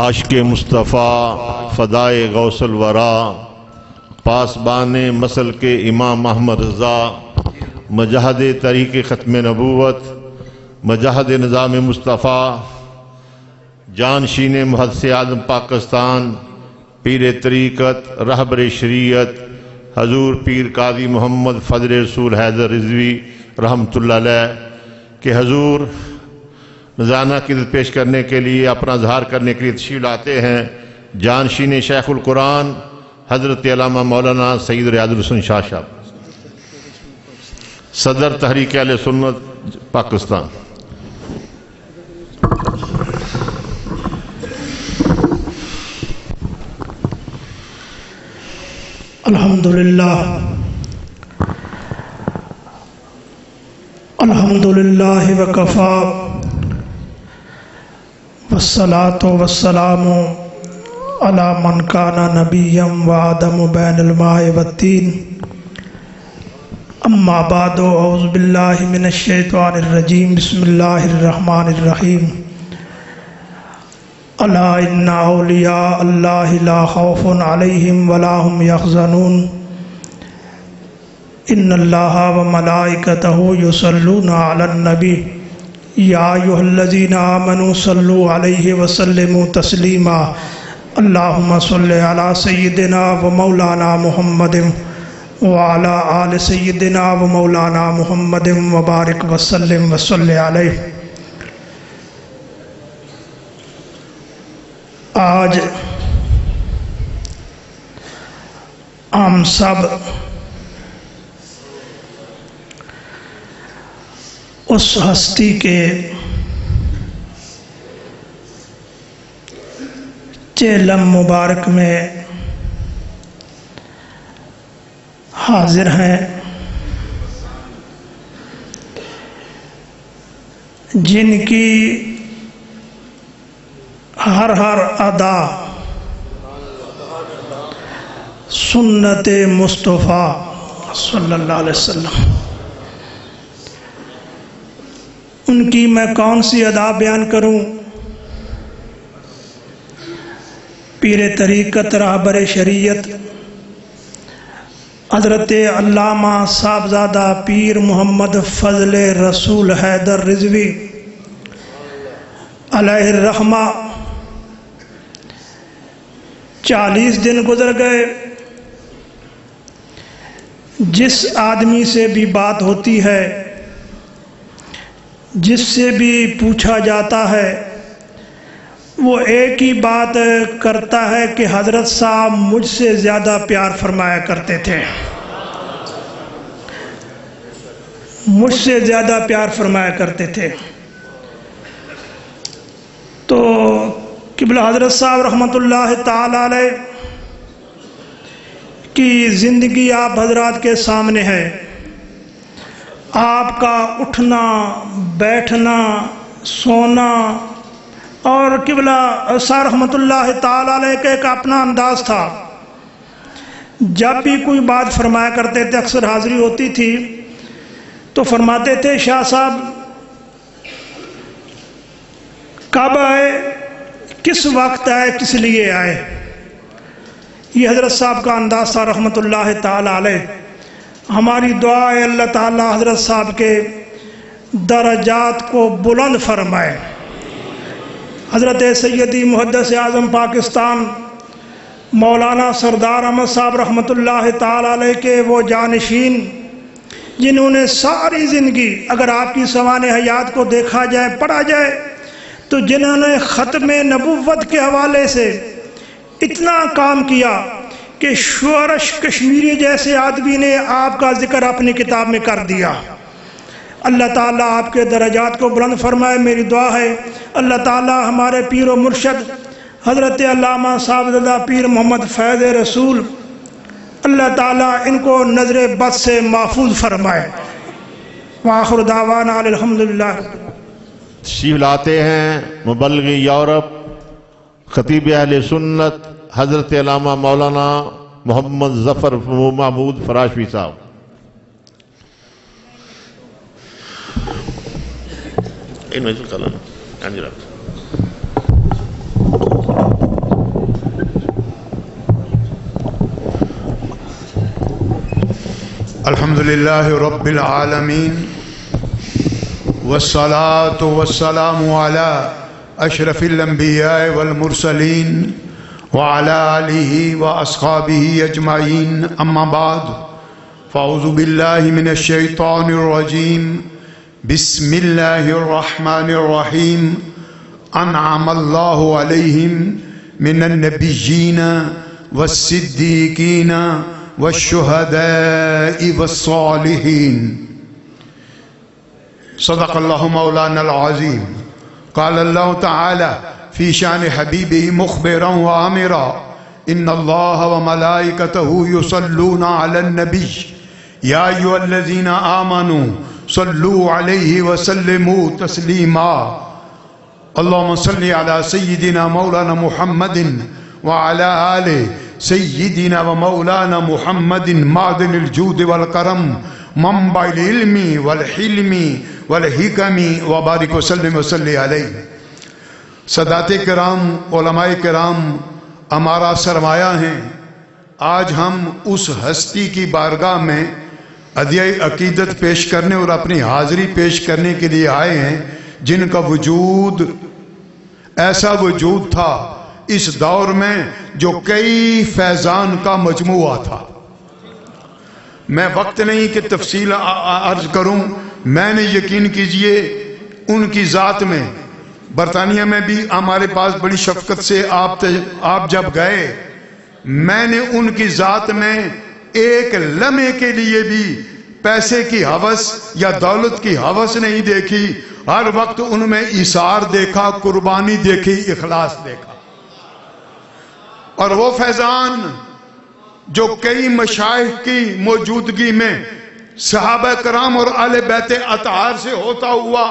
عاشق مصطفیٰ فدائے غوث الورا پاسبان مسل کے امام احمد رضا مجاہد طریق ختم نبوت مجاہد نظام مصطفیٰ جانشین محدث اعظم پاکستان پیر طریقت رہبر شریعت حضور پیر قاضی محمد فضل رسول حیدر رضوی رحمۃ اللہ علیہ کہ حضور نذرانہ عقیدت پیش کرنے کے لیے اپنا اظہار کرنے کے لیے تشریف لاتے ہیں جانشین شیخ القرآن حضرت علامہ مولانا سید ریاض الحسن شاہ صاحب صدر تحریک اہل سنت پاکستان۔ الحمدللہ وکفا والصلاة والسلام علی من کان نبیا وآدم بین الماء والتین اما بعد اعوذ باللہ من الشیطان الرجیم بسم اللہ الرحمن الرحیم الا ان اولیاء اللہ لا خوف علیہم ولا هم یحزنون ان اللہ وملائکتہ یصلون علی النبی یا ایھا الذین آمنوا صلوا علیہ وسلموا تسلیما اللہم صل علی سیدنا و مولانا محمد وعلی آل سیدنا و مولانا محمد وبارک وسلم وصل علیہ۔ آج ہم سب اس ہستی کے چہلم مبارک میں حاضر ہیں جن کی ہر ادا سنت مصطفیٰ صلی اللہ علیہ وسلم، ان کی میں کون سی ادا بیان کروں؟ پیر طریقت رہبر شریعت حضرت علامہ صاحبزادہ پیر محمد فضل رسول حیدر رضوی علیہ الرحمہ 40 دن گزر گئے، جس آدمی سے بھی بات ہوتی ہے، جس سے بھی پوچھا جاتا ہے، وہ ایک ہی بات کرتا ہے کہ حضرت صاحب مجھ سے زیادہ پیار فرمایا کرتے تھے، مجھ سے زیادہ پیار فرمایا کرتے تھے۔ تو قبلہ حضرت صاحب رحمۃ اللہ تعالی علیہ کی زندگی آپ حضرات کے سامنے ہے، آپ کا اٹھنا بیٹھنا سونا، اور قبلہ صاحب رحمۃ اللہ تعالی علیہ کا ایک اپنا انداز تھا۔ جب بھی کوئی بات فرمایا کرتے تھے، اکثر حاضری ہوتی تھی تو فرماتے تھے شاہ صاحب کب آئے، کس وقت آئے، کس لیے آئے؟ یہ حضرت صاحب کا انداز تھا رحمۃ اللہ تعالی علیہ۔ ہماری دعا ہے اللہ تعالی حضرت صاحب کے درجات کو بلند فرمائے۔ حضرت سیدی محدث اعظم پاکستان مولانا سردار احمد صاحب رحمۃ اللہ تعالی علیہ کے وہ جانشین جنہوں نے ساری زندگی، اگر آپ کی سوانح حیات کو دیکھا جائے، پڑھا جائے، تو جنہوں نے ختم نبوت کے حوالے سے اتنا کام کیا کہ شورش کشمیری جیسے آدمی نے آپ کا ذکر اپنی کتاب میں کر دیا۔ اللہ تعالیٰ آپ کے درجات کو بلند فرمائے۔ میری دعا ہے اللہ تعالیٰ ہمارے پیر و مرشد حضرت علامہ صاحبزادہ پیر محمد فیض رسول، اللہ تعالیٰ ان کو نظر بد سے محفوظ فرمائے۔ وآخر دعوانا الحمدللہ۔ تشریف لاتے ہیں مبلغ یورپ خطیب اہل سنت حضرت علامہ مولانا محمد ظفر محمود فراشوی صاحب۔ ان میں سے کلام الحمد للہ رب العالمین والصلاة والسلام على اشرف الانبیاء والمرسلین وعلى آلہ واصحابہ اجمعین اما بعد فاعوذ باللہ من الشیطان الرجیم بسم اللہ الرحمن الرحیم انعم اللہ علیہم من النبیین والصدیقین والشهداء والصالحين صدق الله مولانا العظيم. قال الله تعالى في شان حبيبه مخبرا وآمرا إن الله وملائكته يصلون على النبي يا أيها الذين آمنوا صلوا عليه وسلموا تسليما. اللهم صل على سيدنا مولانا محمد وعلى آله سيدنا ومولانا محمد معدن الجود والكرم منبع العلم والحلم والحکم وبارک وسلم وصلی علیہ. سادات کرام، علماء کرام ہمارا سرمایہ ہیں. آج ہم اس ہستی کی بارگاہ میں عدیہ عقیدت پیش کرنے اور اپنی حاضری پیش کرنے کے لیے آئے ہیں جن کا وجود ایسا وجود تھا اس دور میں جو کئی فیضان کا مجموعہ تھا. میں وقت نہیں کہ تفصیل عرض کروں. میں نے یقین کیجئے ان کی ذات میں برطانیہ میں بھی ہمارے پاس بڑی شفقت سے آپ جب گئے، میں نے ان کی ذات میں ایک لمحے کے لیے بھی پیسے کی ہوس یا دولت کی ہوس نہیں دیکھی. ہر وقت ان میں ایثار دیکھا، قربانی دیکھی، اخلاص دیکھا. اور وہ فیضان جو کئی مشائخ کی موجودگی میں صحابہ کرام اور اہل بیت اطہار سے ہوتا ہوا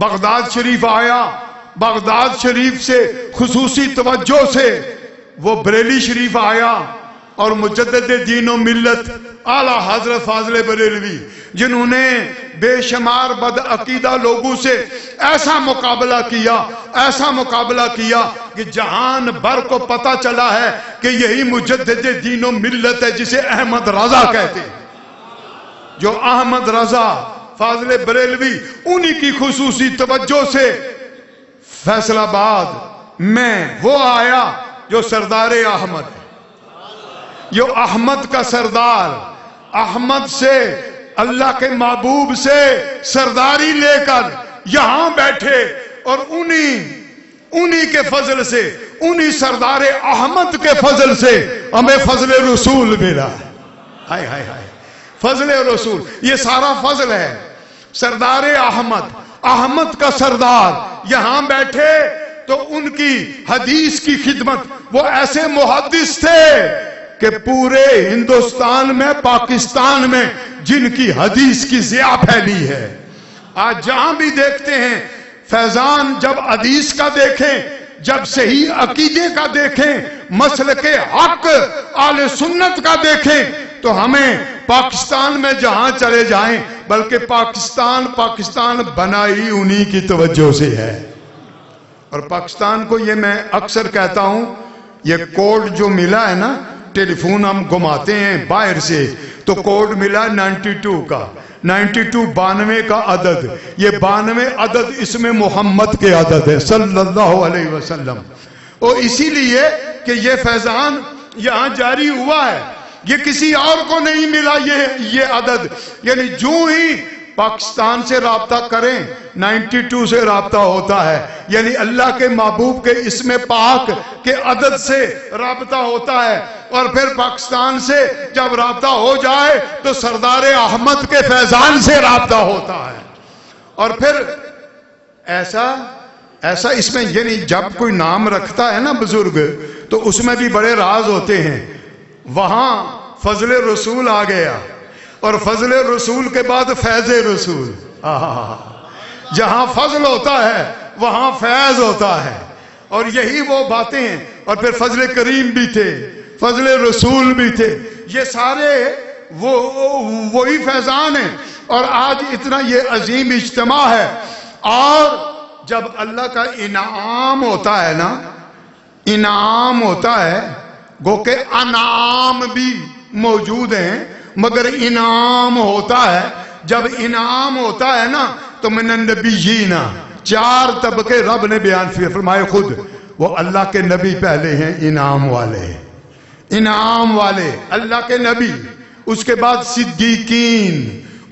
بغداد شریف آیا. بغداد شریف سے خصوصی توجہ سے وہ بریلی شریف آیا اور مجدد دین و ملت اعلیٰ حضرت فاضل بریلوی جنہوں نے بے شمار بدعقیدہ لوگوں سے ایسا مقابلہ کیا کہ جہان بھر کو پتا چلا ہے کہ یہی مجدد دین و ملت ہے جسے احمد رضا کہتے ہیں. جو احمد رضا فاضل بریلوی انہی کی خصوصی توجہ سے فیصل آباد میں وہ آیا جو سردار احمد ہے، جو احمد کا سردار، احمد سے اللہ کے محبوب سے سرداری لے کر یہاں بیٹھے اور انہی کے فضل سے، انہی سردار احمد کے فضل سے ہمیں فضل رسول ملا. ہائے ہائے ہائے، فضل رسول، یہ سارا فضل ہے. سردار احمد کا سردار یہاں بیٹھے تو ان کی حدیث کی خدمت، وہ ایسے محدث تھے کہ پورے ہندوستان میں، پاکستان میں جن کی حدیث کی ضیاء پھیلی ہے. آج جہاں بھی دیکھتے ہیں فیضان، جب حدیث کا دیکھیں، جب صحیح عقیدے کا دیکھیں، مسلک حق اہل سنت کا دیکھیں، تو ہمیں پاکستان میں جہاں چلے جائیں، بلکہ پاکستان بنا ہی انہی کی توجہ سے ہے. اور پاکستان کو یہ میں اکثر کہتا ہوں، یہ کوڈ جو ملا ہے نا، ٹیلی فون ہم گھماتے ہیں باہر سے تو کوڈ ملا 92 کا، 92 کا عدد. یہ 92 عدد اس میں محمد کے عدد ہے صلی اللہ علیہ وسلم. اور اسی لیے کہ یہ فیضان یہاں جاری ہوا ہے، یہ کسی اور کو نہیں ملا یہ عدد. یعنی جو ہی پاکستان سے رابطہ کریں 92 سے رابطہ ہوتا ہے، یعنی اللہ کے محبوب کے اسم پاک کے عدد سے رابطہ ہوتا ہے. اور پھر پاکستان سے جب رابطہ ہو جائے تو سردار احمد کے فیضان سے رابطہ ہوتا ہے. اور پھر ایسا اس میں، یعنی جب کوئی نام رکھتا ہے نا بزرگ تو اس میں بھی بڑے راز ہوتے ہیں. وہاں فضل رسول آ گیا اور فضل رسول کے بعد فیض رسول. جہاں فضل ہوتا ہے وہاں فیض ہوتا ہے. اور یہی وہ باتیں ہیں. اور پھر فضل کریم بھی تھے، فضل رسول بھی تھے. یہ سارے وہی فیضان ہیں. اور آج اتنا یہ عظیم اجتماع ہے. اور جب اللہ کا انعام ہوتا ہے نا، انعام ہوتا ہے، گو کہ انعام بھی موجود ہیں مگر انعام ہوتا ہے، جب انعام ہوتا ہے نا تو من النبیین 4 طبقے رب نے بیان فرمائے خود، وہ اللہ کے نبی پہلے ہیں انعام والے، انعام والے اللہ کے نبی، اس کے بعد صدیقین،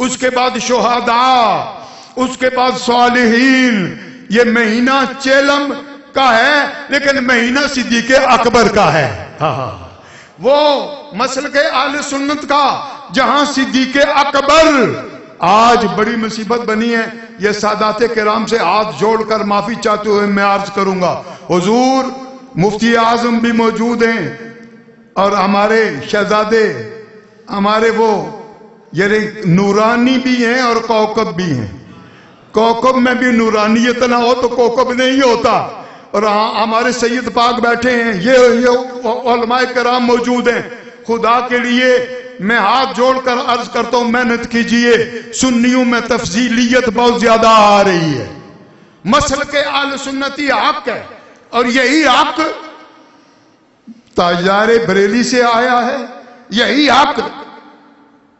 اس کے بعد شہداء، اس کے بعد صالحین۔ یہ مہینہ چیلم کا ہے لیکن مہینہ صدیق اکبر کا ہے، وہ مسلک اہل سنت کا جہاں صدیق اکبر آج بڑی مصیبت بنی ہے۔ یہ سادات کرام سے ہاتھ جوڑ کر معافی چاہتے ہوئے میں عرض کروں گا، حضور مفتی اعظم بھی موجود ہیں اور ہمارے شہزادے، ہمارے وہ یہ نورانی بھی ہیں اور کوکب بھی ہیں، کوکب میں بھی نورانیت نہ ہو تو کوکب نہیں ہوتا، اور ہمارے سید پاک بیٹھے ہیں، یہ علماء کرام موجود ہیں۔ خدا کے لیے میں ہاتھ جوڑ کر عرض کرتا ہوں محنت کیجئے، سنیوں میں تفضیلیت بہت زیادہ آ رہی ہے، مسلک اہل سنتی حق ہے، اور یہی حق تاجدار بریلی سے آیا ہے، یہی حق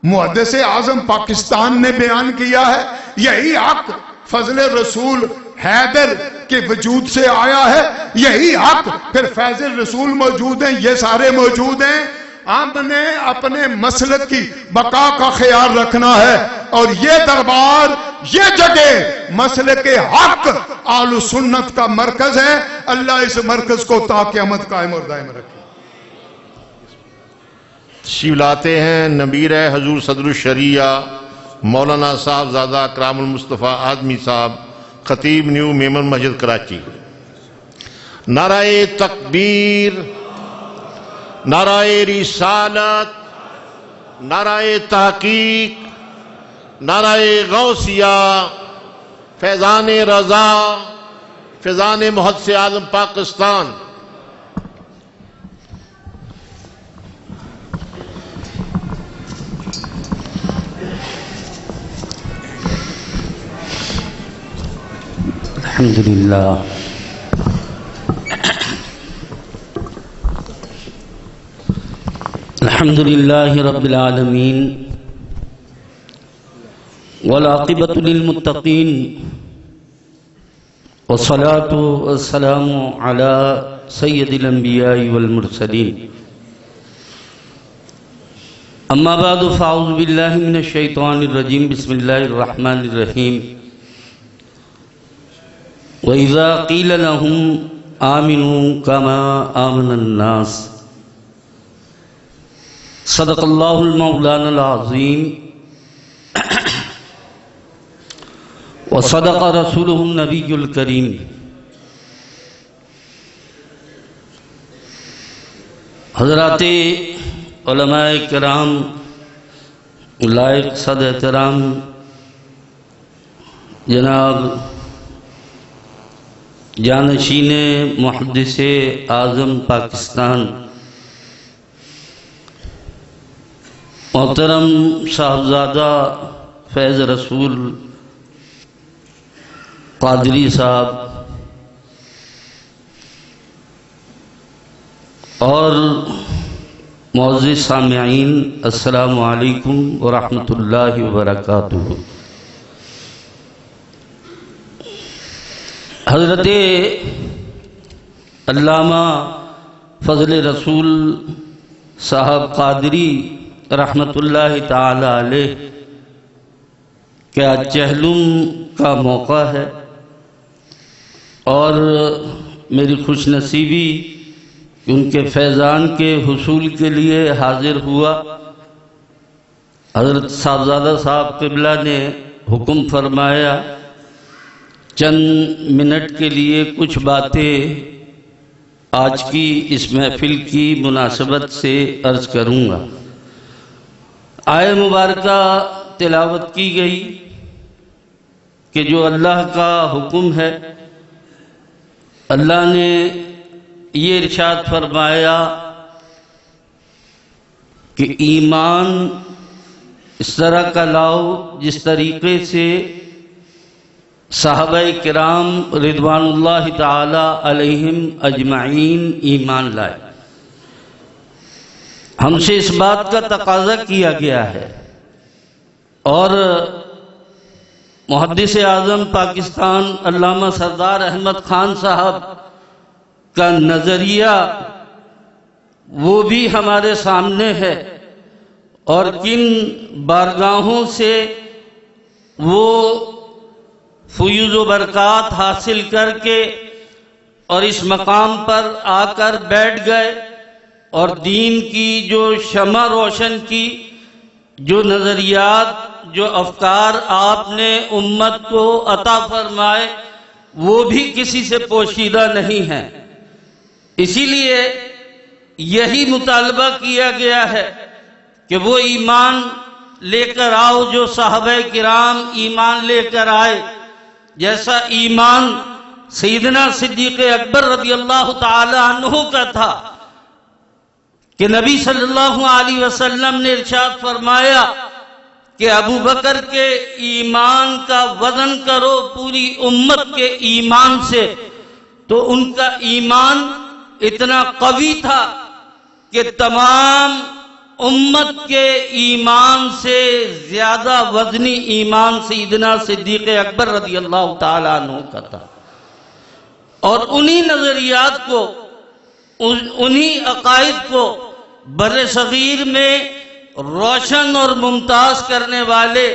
محدث اعظم پاکستان نے بیان کیا ہے، یہی حق فضل رسول حیدر کے وجود سے آیا ہے، یہی حق پھر فیض رسول موجود ہیں، یہ سارے موجود ہیں۔ ہم نے اپنے مسلک کی بقا کا خیال رکھنا ہے، اور یہ دربار، یہ جگہ مسلک حق اہل سنت کا مرکز ہے۔ اللہ اس مرکز کو تا قیامت قائم اور دائم رکھے۔ تشریف لاتے ہیں نبیر حضور صدر الشریعہ مولانا صاحب زادہ اکرام المصطفیٰ آدمی صاحب، خطیب نیو میمن مسجد کراچی۔ نعرہ تکبیر، نعرہ رسالت، نعرہ تحقیق، نعرہ غوثیہ، فیضان رضا، فیضان محدث اعظم پاکستان۔ الحمدللہ الحمدللہ رب العالمین، والعاقبۃ للمتقین، والصلاة والسلام علی سید الانبیاء والمرسلین۔ اما بعد فاعوذ باللہ من الشیطان الرجیم، بسم اللہ الرحمن الرحیم۔ وَإِذَا قِيلَ لَهُمْ آمِنُوا كَمَا آمَنَ النَّاسِ۔ صدق اللہ المولانا العظیم، وصدق رسولہ النبی الکریم۔ حضرات علماء کرام، لائق صد احترام جناب جانشین محدث اعظم پاکستان محترم صاحبزادہ فیض رسول قادری صاحب، اور معزز سامعین، السلام علیکم ورحمۃ اللہ وبرکاتہ۔ حضرت علامہ فضل رسول صاحب قادری رحمت اللہ تعالی علیہ کیا چہلم کا موقع ہے، اور میری خوش نصیبی ان کے فیضان کے حصول کے لیے حاضر ہوا۔ حضرت صاحبزادہ صاحب قبلہ نے حکم فرمایا چند منٹ کے لیے کچھ باتیں آج کی اس محفل کی مناسبت سے عرض کروں گا۔ آیت مبارکہ تلاوت کی گئی کہ جو اللہ کا حکم ہے، اللہ نے یہ ارشاد فرمایا کہ ایمان اس طرح کا لاؤ جس طریقے سے صحابہ کرام رضوان اللہ تعالی علیہم اجمعین ایمان لائے۔ ہم سے اس بات کا تقاضا کیا گیا ہے، اور محدث اعظم پاکستان علامہ سردار احمد خان صاحب کا نظریہ وہ بھی ہمارے سامنے ہے، اور کن بارگاہوں سے وہ فیوز و برکات حاصل کر کے اور اس مقام پر آ کر بیٹھ گئے، اور دین کی جو شمع روشن کی، جو نظریات، جو افکار آپ نے امت کو عطا فرمائے، وہ بھی کسی سے پوشیدہ نہیں ہیں۔ اسی لیے یہی مطالبہ کیا گیا ہے کہ وہ ایمان لے کر آؤ جو صحابہ کرام ایمان لے کر آئے، جیسا ایمان سیدنا صدیق اکبر رضی اللہ تعالی عنہ کا تھا کہ نبی صلی اللہ علیہ وسلم نے ارشاد فرمایا کہ ابو بکر کے ایمان کا وزن کرو پوری امت کے ایمان سے، تو ان کا ایمان اتنا قوی تھا کہ تمام امت کے ایمان سے زیادہ وزنی ایمان سیدنا صدیق اکبر رضی اللہ تعالیٰ عنہ کا تھا، اور انہی نظریات کو، انہی عقائد کو بر صغیر میں روشن اور ممتاز کرنے والے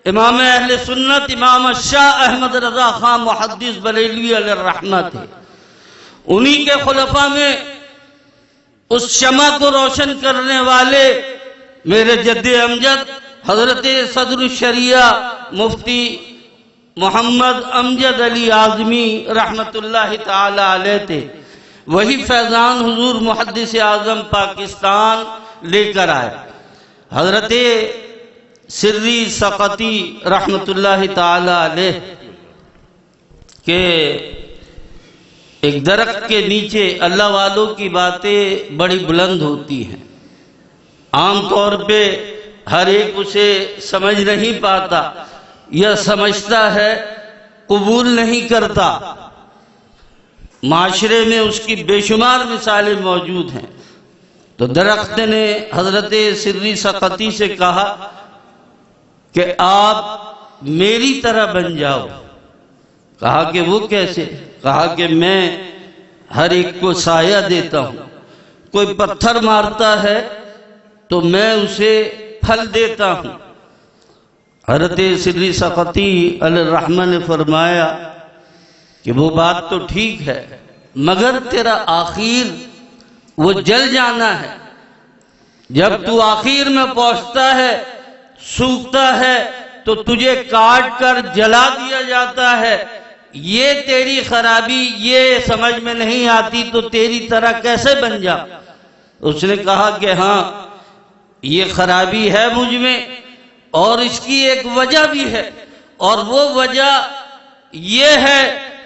امام اہل سنت امام شاہ احمد رضا خان محدث بریلوی علیہ الرحمہ تھے۔ انہی کے خلفاء میں اس شمع کو روشن کرنے والے میرے جد امجد حضرت صدر الشریعہ مفتی محمد امجد علی اعظمی رحمت اللہ تعالی علیہ تھے۔ وہی فیضان حضور محدث اعظم پاکستان لے کر آئے۔ حضرت سری سقطی رحمت اللہ تعالی علیہ کہ ایک درخت کے نیچے اللہ والوں کی باتیں بڑی بلند ہوتی ہیں، عام طور پہ ہر ایک اسے سمجھ نہیں پاتا، یا سمجھتا ہے قبول نہیں کرتا۔ معاشرے میں اس کی بے شمار مثالیں موجود ہیں۔ تو درخت نے حضرت سری سقطی سے کہا کہ آپ میری طرح بن جاؤ۔ کہا کہ وہ کیسے؟ کہا کہ میں ہر ایک کو سایہ دیتا ہوں، کوئی پتھر مارتا ہے تو میں اسے پھل دیتا ہوں۔ حضرت سری سقطی علیہ الرحمہ نے فرمایا کہ وہ بات تو ٹھیک ہے، مگر تیرا آخر وہ جل جانا ہے۔ جب تو آخر میں پہنچتا ہے، سوکھتا ہے، تو تجھے کاٹ کر جلا دیا جاتا ہے۔ یہ تیری خرابی یہ سمجھ میں نہیں آتی تو تیری طرح کیسے بن جا؟ اس نے کہا کہ ہاں یہ خرابی ہے مجھ میں، اور اس کی ایک وجہ بھی ہے، اور وہ وجہ یہ ہے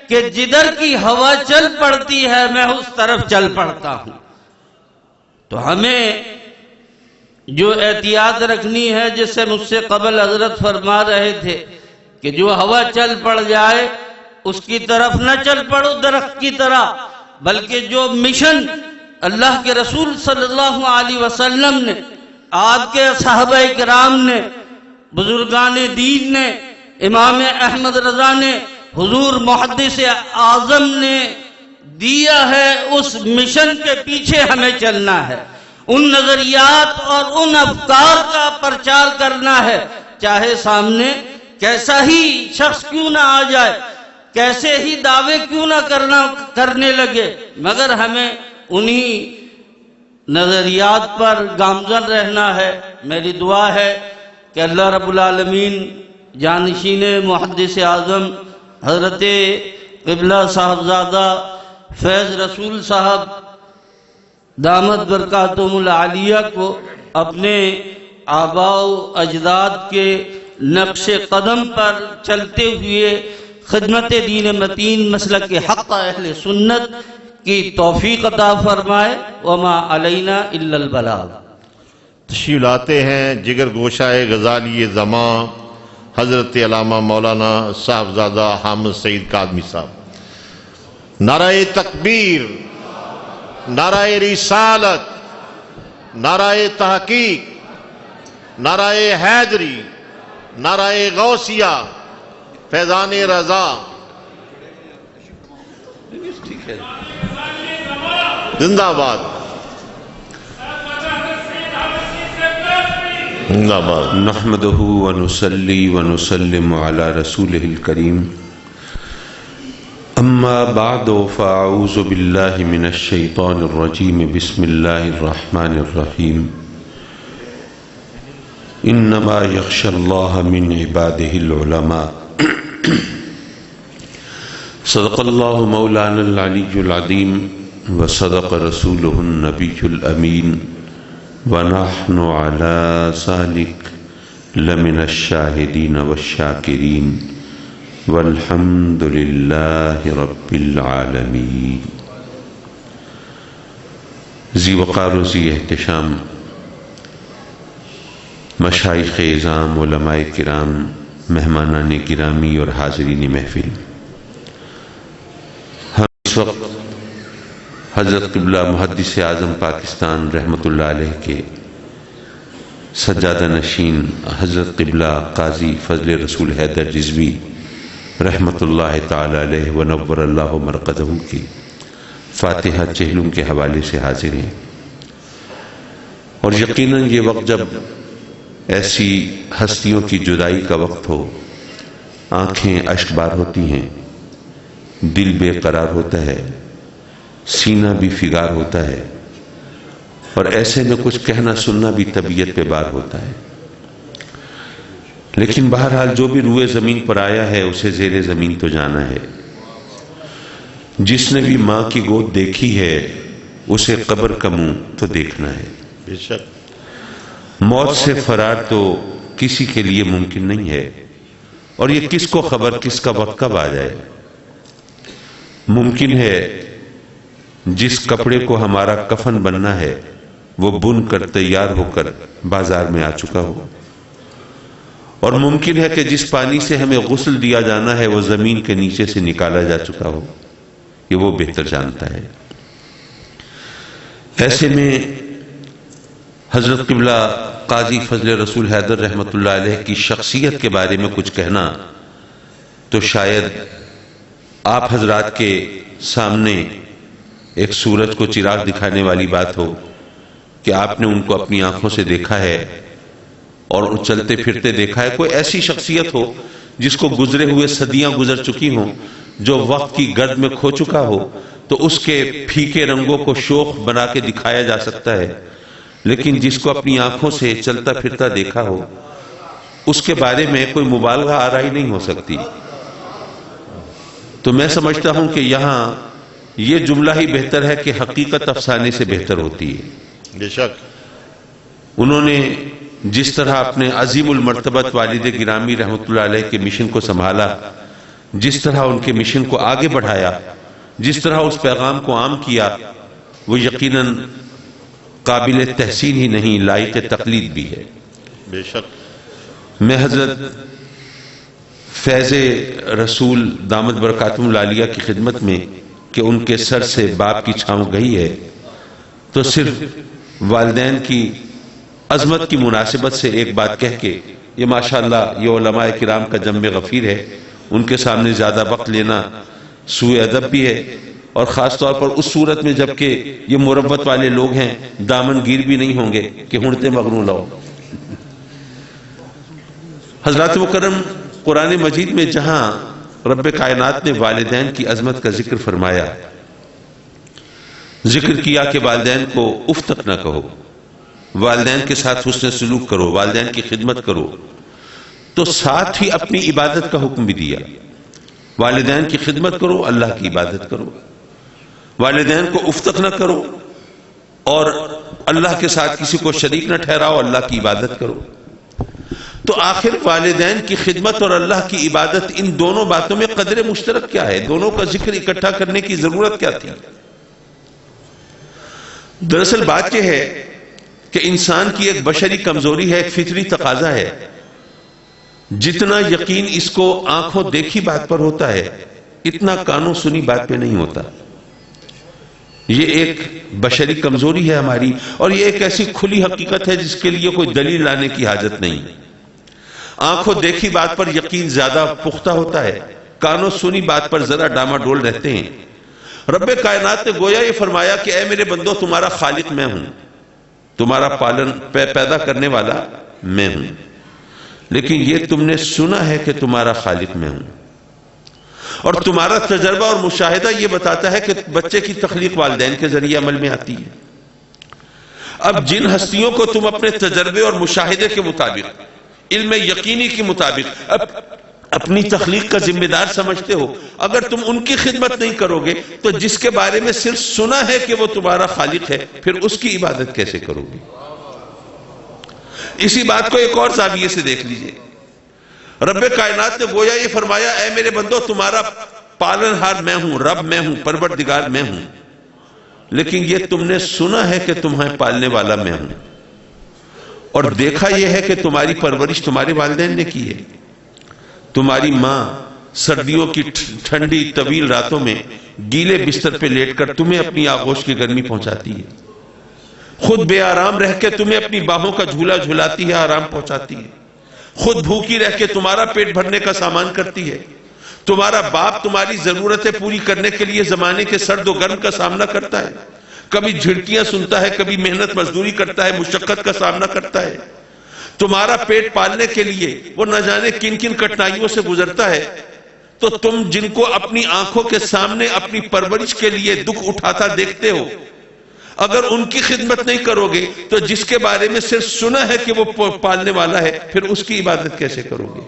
کہ جدھر کی ہوا چل پڑتی ہے میں اس طرف چل پڑتا ہوں۔ تو ہمیں جو احتیاط رکھنی ہے، جس سے مجھ سے قبل حضرت فرما رہے تھے کہ جو ہوا چل پڑ جائے اس کی طرف نہ چل پڑو درخت کی طرح، بلکہ جو مشن اللہ کے رسول صلی اللہ علیہ وسلم نے، آپ کے صحابہ کرام نے، بزرگان دین نے، امام احمد رضا نے، حضور محدث اعظم نے دیا ہے، اس مشن کے پیچھے ہمیں چلنا ہے، ان نظریات اور ان افکار کا پرچار کرنا ہے، چاہے سامنے کیسا ہی شخص کیوں نہ آ جائے، کیسے ہی دعوے کیوں نہ کرنے لگے، مگر ہمیں انہی نظریات پر گامزن رہنا ہے۔ میری دعا ہے کہ اللہ رب العالمین جانشین محدث اعظم حضرت قبلہ صاحبزادہ فیض رسول صاحب دامت برکاتہم العالیہ کو اپنے آباء و اجداد کے نقش قدم پر چلتے ہوئے خدمت دین متین مسلک حق اہل سنت کی توفیق عطا فرمائے۔ وما علینا الا البلاغ۔ تشریف لاتے ہیں جگر گوشہ غزالی زمان حضرت علامہ مولانا صاحبزادہ حامد سعید کاظمی صاحب۔ نعرہ تکبیر، نعرہ رسالت، نعرہ تحقیق، نعرہ حیدری، نعرہ غوثیہ، فیضان رضا، زندہ آباد، زندہ آباد۔ نحمده ونصلي ونسلم على رسوله الكريم اما بعد فاعوذ بالله من الشيطان الرجيم بسم الله الرحمن الرحيم انما يخشى الله من عباده العلماء صدق الله مولانا العلي العظيم وصدق رسوله النبي الأمين ونحن على ذلك لمن الشاهدين والشاكرين والحمد لله رب العالمين۔ ذی وقار و ذی احتشام مشائخ اعظام، علماء کرام، مہمانان گرامی اور حاضرین محفل، ہم اس وقت حضرت قبلہ محدث اعظم پاکستان رحمۃ اللہ علیہ کے سجادہ نشین حضرت قبلہ قاضی فضل رسول حیدر رضوی رحمۃ اللہ تعالی علیہ ونور اللہ مرقدہ کی فاتحہ چہلم کے حوالے سے حاضر ہیں، اور یقیناً یہ وقت جب ایسی ہستیوں کی جدائی کا وقت ہو، آنکھیں اشک بار ہوتی ہیں، دل بے قرار ہوتا ہے، سینہ بھی فگار ہوتا ہے، اور ایسے میں کچھ کہنا سننا بھی طبیعت پہ بار ہوتا ہے۔ لیکن بہرحال جو بھی روئے زمین پر آیا ہے اسے زیر زمین تو جانا ہے۔ جس نے بھی ماں کی گود دیکھی ہے اسے قبر کا منہ تو دیکھنا ہے۔ بے شک موت سے فرار تو کسی کے لیے ممکن نہیں ہے، اور یہ کس کو خبر کس کا وقت کب آ جائے۔ ممکن ہے جس کپڑے کو ہمارا کفن بننا ہے وہ بن کر تیار ہو کر بازار میں آ چکا ہو، اور ممکن ہے کہ جس پانی سے ہمیں غسل دیا جانا ہے وہ زمین کے نیچے سے نکالا جا چکا ہو، یہ وہ بہتر جانتا ہے۔ ایسے میں حضرت قبلہ قاضی فضل رسول حیدر رحمۃ اللہ علیہ کی شخصیت کے بارے میں کچھ کہنا تو شاید آپ حضرات کے سامنے ایک سورج کو چراغ دکھانے والی بات ہو کہ آپ نے ان کو اپنی آنکھوں سے دیکھا ہے اور چلتے پھرتے دیکھا ہے۔ کوئی ایسی شخصیت ہو جس کو گزرے ہوئے صدیاں گزر چکی ہوں، جو وقت کی گرد میں کھو چکا ہو، تو اس کے پھیکے رنگوں کو شوخ بنا کے دکھایا جا سکتا ہے، لیکن جس کو اپنی آنکھوں سے چلتا پھرتا دیکھا ہو اس کے بارے میں کوئی مبالغہ آرائی نہیں ہو سکتی۔ تو میں سمجھتا ہوں کہ یہاں یہ جملہ ہی بہتر ہے کہ حقیقت افسانے سے بہتر ہوتی ہے۔ بے شک انہوں نے جس طرح اپنے عظیم المرتبت والد گرامی رحمۃ اللہ علیہ کے مشن کو سنبھالا، جس طرح ان کے مشن کو آگے بڑھایا، جس طرح اس پیغام کو عام کیا، وہ یقیناً قابل تحسین ہی نہیں لائق تقلید بھی ہے۔ بے شک میں حضرت فیض رسول دامت برکاتہم العالیہ کی خدمت میں کہ ان کے سر سے باپ کی چھاؤں گئی ہے، تو صرف والدین کی عظمت کی مناسبت سے ایک بات کہہ کے، یہ ماشاءاللہ یہ علماء کرام کا جم غفیر ہے، ان کے سامنے زیادہ وقت لینا سوء ادب بھی ہے، اور خاص طور پر اس صورت میں جبکہ یہ مربت والے لوگ ہیں، دامن گیر بھی نہیں ہوں گے کہ ہنتے مغنو لاؤ۔ حضرات مکرم، قرآن مجید میں جہاں رب کائنات نے والدین کی عظمت کا ذکر فرمایا، ذکر کیا کہ والدین کو اف تک نہ کہو، والدین کے ساتھ حسن سلوک کرو، والدین کی خدمت کرو، تو ساتھ ہی اپنی عبادت کا حکم بھی دیا۔ والدین کی خدمت کرو، اللہ کی عبادت کرو، والدین کو اف تک نہ کرو، اور اللہ کے ساتھ کسی کو شریک نہ ٹھہراؤ، اللہ کی عبادت کرو۔ تو آخر والدین کی خدمت اور اللہ کی عبادت، ان دونوں باتوں میں قدر مشترک کیا ہے؟ دونوں کا ذکر اکٹھا کرنے کی ضرورت کیا تھی؟ دراصل بات یہ ہے کہ انسان کی ایک بشری کمزوری ہے، ایک فطری تقاضا ہے، جتنا یقین اس کو آنکھوں دیکھی بات پر ہوتا ہے اتنا کانوں سنی بات پہ نہیں ہوتا۔ یہ ایک بشری کمزوری ہے ہماری، اور یہ ایک ایسی کھلی حقیقت ہے جس کے لیے کوئی دلیل لانے کی حاجت نہیں۔ آنکھوں دیکھی بات پر یقین زیادہ پختہ ہوتا ہے، کانوں سنی بات پر ذرا ڈاماڈول رہتے ہیں۔ رب کائنات نے گویا یہ فرمایا کہ اے میرے بندو، تمہارا خالق میں ہوں، تمہارا پالن پیدا کرنے والا میں ہوں، لیکن یہ تم نے سنا ہے کہ تمہارا خالق میں ہوں، اور تمہارا تجربہ اور مشاہدہ یہ بتاتا ہے کہ بچے کی تخلیق والدین کے ذریعے عمل میں آتی ہے۔ اب جن ہستیوں کو تم اپنے تجربے اور مشاہدے کے مطابق، علم یقینی کے مطابق اپنی تخلیق کا ذمہ دار سمجھتے ہو، اگر تم ان کی خدمت نہیں کرو گے تو جس کے بارے میں صرف سنا ہے کہ وہ تمہارا خالق ہے، پھر اس کی عبادت کیسے کرو گے؟ اسی بات کو ایک اور زاویے سے دیکھ لیجئے۔ رب کائنات نے گویا یہ فرمایا اے میرے بندو، تمہارا پالنہار میں ہوں، رب میں ہوں، پروردگار میں ہوں، لیکن یہ تم نے سنا ہے کہ تمہیں پالنے والا میں ہوں، اور دیکھا یہ ہے کہ تمہاری پرورش تمہارے والدین نے کی ہے۔ تمہاری ماں سردیوں کی ٹھنڈی طویل راتوں میں گیلے بستر پہ لیٹ کر تمہیں اپنی آغوش کی گرمی پہنچاتی ہے، خود بے آرام رہ کے تمہیں اپنی باہوں کا جھولا جھلاتی ہے، آرام پہنچاتی ہے، خود بھوکی رہ کے تمہارا پیٹ بھرنے کا سامان کرتی ہے۔ تمہارا باپ تمہاری ضرورتیں پوری کرنے کے لیے زمانے کے سرد و گرم کا سامنا کرتا ہے، کبھی جھڑکیاں سنتا ہے، کبھی محنت مزدوری کرتا ہے، مشقت کا سامنا کرتا ہے۔ تمہارا پیٹ پالنے کے لیے وہ نہ جانے کن کن کٹھنائیوں سے گزرتا ہے، تو تم جن کو اپنی آنکھوں کے سامنے اپنی پرورش کے لیے دکھ اٹھاتا دیکھتے ہو، اگر ان کی خدمت نہیں کرو گے تو جس کے بارے میں صرف سنا ہے کہ وہ پالنے والا ہے، پھر اس کی عبادت کیسے کرو گے؟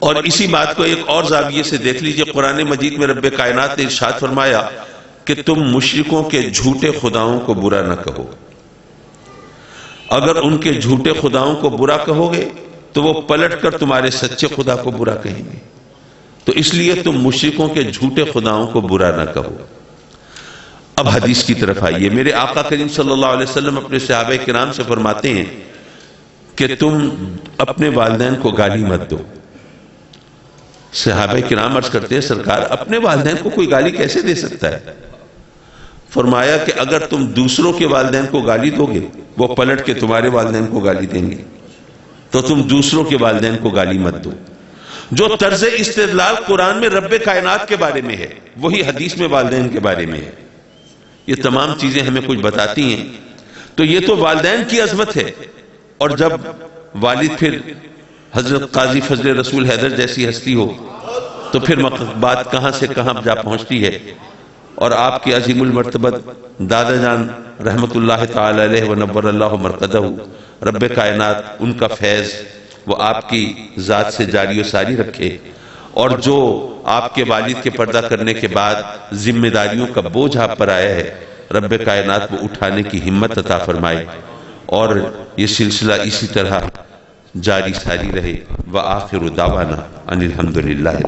اور اسی بات کو ایک اور زاویے سے دیکھ لیجئے۔ قرآن مجید میں رب کائنات نے ارشاد فرمایا کہ تم مشرکوں کے جھوٹے خداؤں کو برا نہ کہو، اگر ان کے جھوٹے خداؤں کو برا کہو گے تو وہ پلٹ کر تمہارے سچے خدا کو برا کہیں گے، تو اس لیے تم مشرکوں کے جھوٹے خداؤں کو برا نہ کہو۔ اب حدیث کی طرف آئیے۔ میرے آقا کریم صلی اللہ علیہ وسلم اپنے صحابہ کرام سے فرماتے ہیں کہ تم اپنے والدین کو گالی مت دو۔ صحابہ کرام عرض کرتے ہیں سرکار اپنے والدین کو کوئی گالی کیسے دے سکتا ہے؟ فرمایا کہ اگر تم دوسروں کے والدین کو گالی دو گے وہ پلٹ کے تمہارے والدین کو گالی دیں گے، تو تم دوسروں کے والدین کو گالی مت دو۔ جو طرز استدلال قرآن میں رب کائنات کے بارے میں ہے وہی حدیث میں والدین کے بارے میں ہے۔ یہ تمام چیزیں ہمیں کچھ بتاتی ہیں۔ تو یہ تو والدین کی عظمت ہے، اور جب والد پھر حضرت قاضی فضل رسول حیدر جیسی ہستی ہو تو پھر بات کہاں سے کہاں جا پہنچتی ہے، اور آپ کے عظیم المرتبت دادا جان رحمت اللہ تعالی علیہ ونور اللہ مرقدہ، رب کائنات ان کا فیض وہ آپ کی ذات سے جاری و ساری رکھے، اور جو آپ کے والد کے پردہ کرنے کے بعد ذمہ داریوں کا بوجھ آپ پر آیا ہے، رب کائنات وہ اٹھانے کی ہمت عطا فرمائے، اور یہ سلسلہ اسی طرح جاری ساری رہے۔ وآخر دعوانا ان الحمدللہ۔